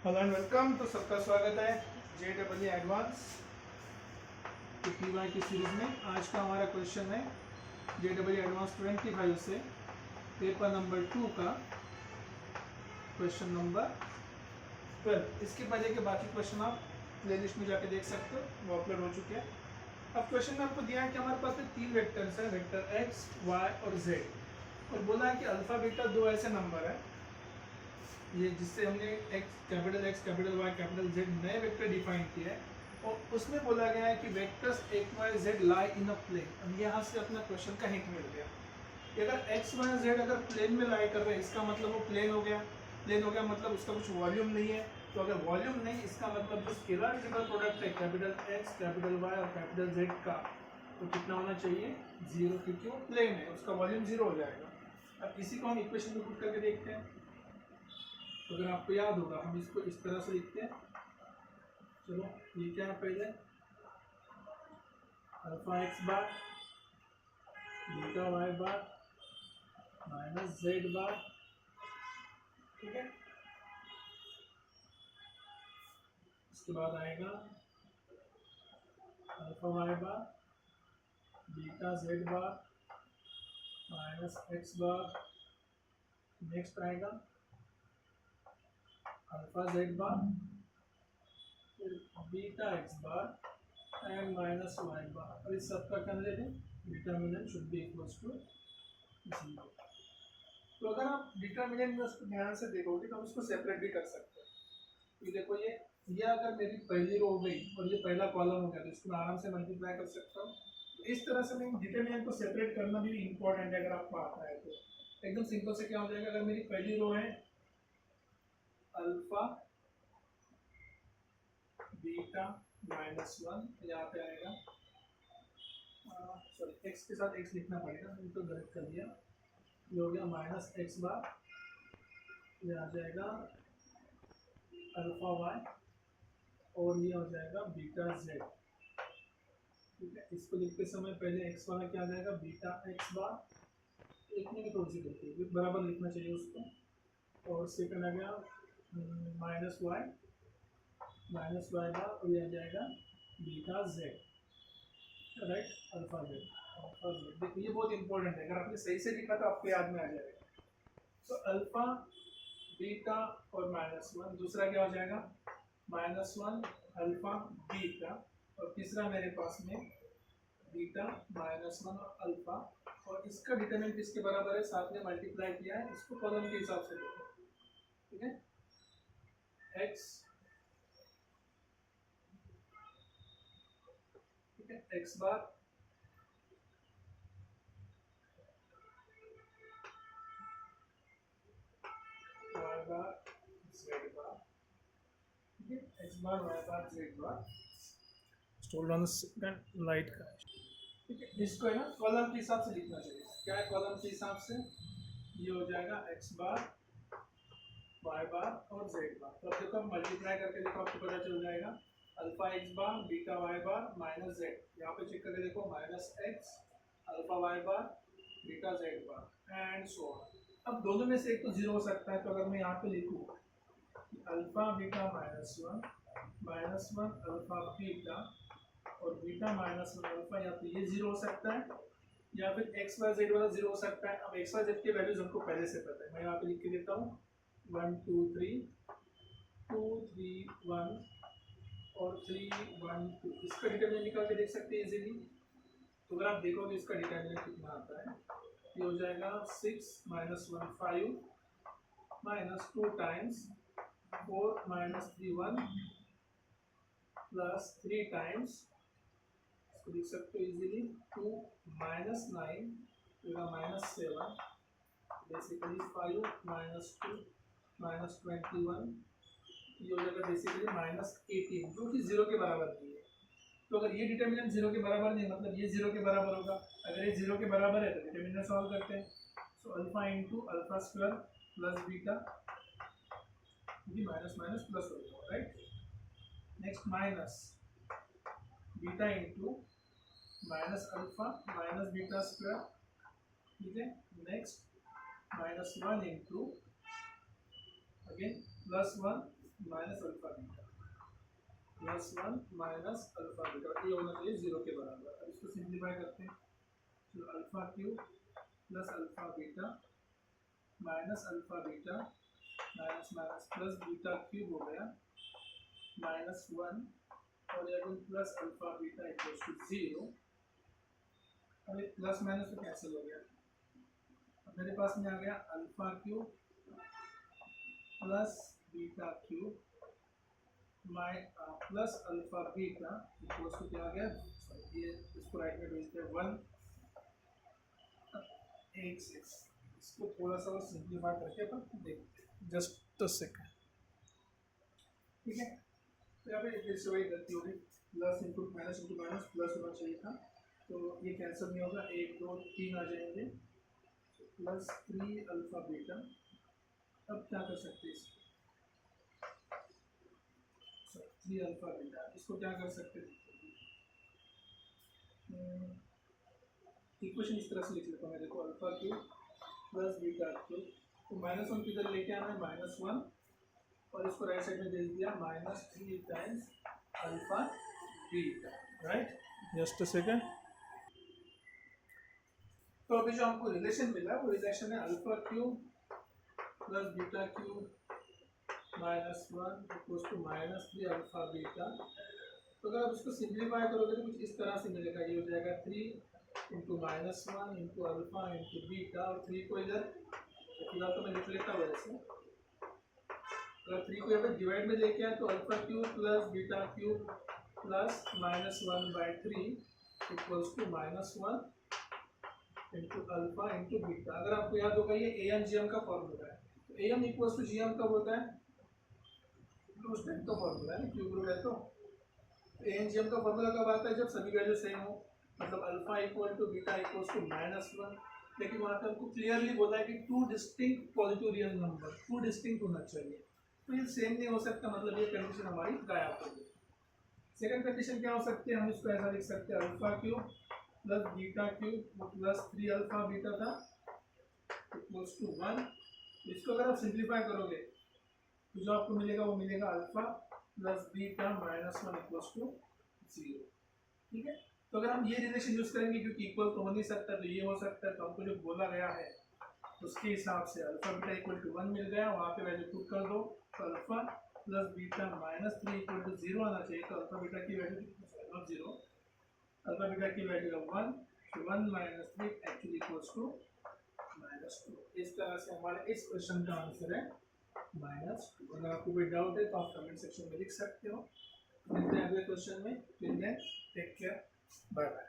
Hello and welcome. तो सबका स्वागत है JEE एडवांस पीवाई की सीरीज में। आज का हमारा क्वेश्चन है JEE एडवांस 25 से पेपर नंबर 2 का क्वेश्चन नंबर 12। इसके पहले के बाकी क्वेश्चन आप प्लेलिस्ट में जाके देख सकते हो, वो अपलोड हो चुके हैं। अब क्वेश्चन में आपको दिया है कि हमारे पास में 3 वेक्टर्स है, वेक्टर x, y और z, और बोला है कि अल्फा बीटा 2 ऐसे नंबर है ये जिससे हमने x capital Y capital Z नए वेक्टर डिफाइन किए हैं, और उसमें बोला गया है कि वेक्टर्स x y z लाई इन अ प्लेन। अब यहाँ से अपना क्वेश्चन का हिंट मिल गया कि अगर x y z अगर प्लेन में लाई कर रहे हैं, इसका मतलब वो प्लेन हो गया। प्लेन हो गया मतलब उसका कुछ वॉल्यूम नहीं है। तो अगर वॉल्यूम नहीं, इसका मतलब जो स्केलर इंटीग्रल प्रोडक्ट है कैपिटल x कैपिटल Y और कैपिटल Z का, तो कितना होना चाहिए? 0, क्योंकि वो प्लेन है, उसका वॉल्यूम 0 हो जाएगा। अब इसी को हम इक्वेशन में पुट करके देखते हैं। तो अगर आपको याद होगा, हम इसको इस तरह से लिखते हैं। चलो, ये क्या है? पहले alpha x bar beta Y bar minus z bar, ठीक है। इसके बाद आएगा alpha Y bar beta Z bar minus x bar. Next आएगा अल्फा जेड बार, फिर beta x bar and minus y bar. और इस सब का क्या लेंगे? Determinant should be equals to 0। तो अगर आप डिटर्मिनेंट में उसको ध्यान से देखोगे तो हम उसको सेपरेट भी कर सकते हैं। तो देखो, ये अगर मेरी पहली रो हो गई और ये पहला कॉलम हो गया, तो इसको मैं आराम से मल्टीप्लाई कर सकता हूँ। तो इस तरह से मैं डिटर्मिनेंट को सेपरेट करना भी इम्पोर्टेंट है। अगर आपको आता है तो एकदम सिंपल से क्या हो जाएगा, अगर मेरी पहली रो है अल्फा बीटा माइनस 1, यहाँ पे आएगा, सॉरी एक्स के साथ एक्स लिखना पड़ेगा, मैंने तो गलत कर दिया। ये हो गया माइनस एक्स बार, ये आ जाएगा अल्फा वाई, और ये हो जाएगा बीटा जेड, ठीक है। इसको लिखते समय पहले एक्स वाला क्या आ जाएगा? बीटा एक्स बार। लिखने की थोड़ी सी गलती है, बराबर लिखना चाहिए उसको। और सेकंड आ गया माइनस वाई बार, और ये आ जाएगा beta Z, right, alpha Z. देखिए, ये बहुत इंपॉर्टेंट है, अगर आपने सही से लिखा तो आपको याद में आ जाएगा। तो अल्फा बीटा और माइनस 1, दूसरा क्या हो जाएगा? माइनस 1 अल्फा बीटा, और तीसरा मेरे पास में बीटा माइनस 1 और अल्फा, और इसका डिटरमिनेंट इसके बराबर है, साथ में मल्टीप्लाई किया है। इसको कॉलम के हिसाब से देखो, ठीक है। एक्स, ठीक है, X bar Y bar Z bar, ठीक है, X bar Y bar Z bar. स्टोल ऑन लाइट का, ठीक है। इसको है ना कॉलम के हिसाब से लिखना चाहिए। क्या है कॉलम के हिसाब से? ये हो जाएगा एक्स बार वाई बार और जेड बार। तो अब देखो, आप मल्टीप्लाई करके देखो, आपको पता चल जाएगा alpha x bar beta Y bar minus Z. यहाँ पे चेक करके देखो, minus X alpha Y bar beta Z bar and so on. अब दोनों में से एक तो 0 हो सकता है। तो अगर मैं यहाँ पे लिखूँ alpha beta minus one alpha beta और बीटा माइनस 1 अल्फा, या तो ये 0 हो सकता है, या फिर एक्स वाई जेड वाला 0 हो सकता है। अब एक्स वाई जेड के वैल्यूज हमको पहले से पता है, मैं यहाँ पे लिख के देता हूँ 1 2 3 2 3 1 और 3 1 2। इसका डिटरमिनेंट निकाल के देख सकते हैं इजीली। तो अगर आप देखोगे इसका डिटरमिनेंट कितना आता है, ये हो जाएगा 6 minus 1 5 minus 2 times 4 minus 3 1 plus 3 times, इसको लिख सकते हो easily 2 minus 9 minus 7, basically 5 minus 2 minus 21, ये हो जाएगा बेसिकली माइनस 18, जो कि 0 के बराबर नहीं है। तो अगर ये डिटर्मिनेंट 0 के बराबर नहीं, मतलब ये 0 के बराबर होगा। अगर ये 0 के बराबर है तो डिटर्मिनेंट सॉल्व करते हैं। So alpha into alpha square plus beta, minus minus plus हो जाएगा, right. Next minus beta into minus alpha minus beta square, ठीक है। Next minus 1 into again plus 1 minus alpha beta +1 minus alpha beta, ये होना चाहिए 0 के बराबर। अब इसको सिंप्लीफाई करते हैं, तो alpha cube plus alpha beta minus alpha beta minus minus plus beta cube हो गया -1 और ये plus alpha beta equals to 0। अब ये प्लस माइनस तो कैंसिल हो गया। अब मेरे पास में आ गया alpha cube plus beta cube plus alpha beta equals to क्या आ गया, ये इसको राइट में भेजते हैं 186। इसको थोड़ा सा और सिंप्लीफाई करके अपन देखते हैं, जस्ट अ सेकंड। ठीक है, तो यहाँ पे फिर से वही गलती हो गई, प्लस इंटू माइनस प्लस होना चाहिए था, तो ये कैंसिल नहीं होगा, 1 2 3 आ जाएंगे, प्लस 3 अल्फा बीटा। अब क्या कर सकते हैं, इसको 3 अल्फा बीटा, इसको क्या कर सकते हैं, इक्वेशन इस तरह से लिख लेता हूँ मैं, देखो alpha cube plus beta cube, तो -1 किधर लेके आना है, -1, और इसको राइट साइड में दे दिया -3 times alpha beta, right. Just a second. तो अभी जो हमको रिलेशन मिला वो रिलेशन है alpha cube plus beta cube -1 equals to -3 alpha beta. तो अगर आप इसको सिंप्लीफाई करोगे तो कुछ इस तरह से मिलेगा, ये हो जाएगा 3 into -1 into alpha into beta, और 3 को इधर फिलहाल तो मैं लिख लेता हूँ वैसे। अगर 3 को यहाँ पे डिवाइड में लेके आए तो alpha cube plus beta cube plus -1/3 equals to -1 into alpha into beta. अगर आपको याद होगा ये ए एम जी एम का फॉर्मूला है, तो A M equals to G M कब होता है, उस टाइम का फॉर्मूला है, क्यूब रूट है तो ए एम जी एम का फॉर्मूला कब आता है, जब सभी वैल्यू सेम हो, मतलब alpha equal to beta equals to -1। लेकिन वहाँ पे हमको क्लियरली बोला है कि 2 distinct positive real number 2 distinct होना चाहिए, तो ये सेम नहीं हो सकता, मतलब ये कंडीशन हमारी गायब हो गई। सेकंड कंडीशन क्या हो सकती है, हम इसको ऐसा लिख सकते हैं alpha cube plus beta cube plus 3 alpha beta था इक्वल्स टू 1। इसको अगर आप सिंप्लीफाई करोगे तो जो आपको मिलेगा वो मिलेगा alpha plus beta -1 equals to 0। ठीक है, तो अगर हम ये रिलेशन यूज करेंगे क्योंकि इक्वल तो हो नहीं सकता, तो ये हो सकता है, तो हमको जो बोला गया है उसके हिसाब से अल्फा बीटा इक्वल टू 1 मिल गया, वहाँ पे वैल्यू पुट कर दो, तो alpha plus beta -3 equal to 0 आना चाहिए, तो अल्फा बीटा की वैल्यू नॉट 0, अल्फा बीटा की वैल्यू 1, तो 1 - 3 एक्चुअली इक्वल्स टू -2। इस तरह से हमारे इस क्वेश्चन का आंसर है -2। अगर आपको कोई डाउट है तो आप कमेंट सेक्शन में लिख सकते हो। मिलते हैं अगले क्वेश्चन में, till then take care, bye bye.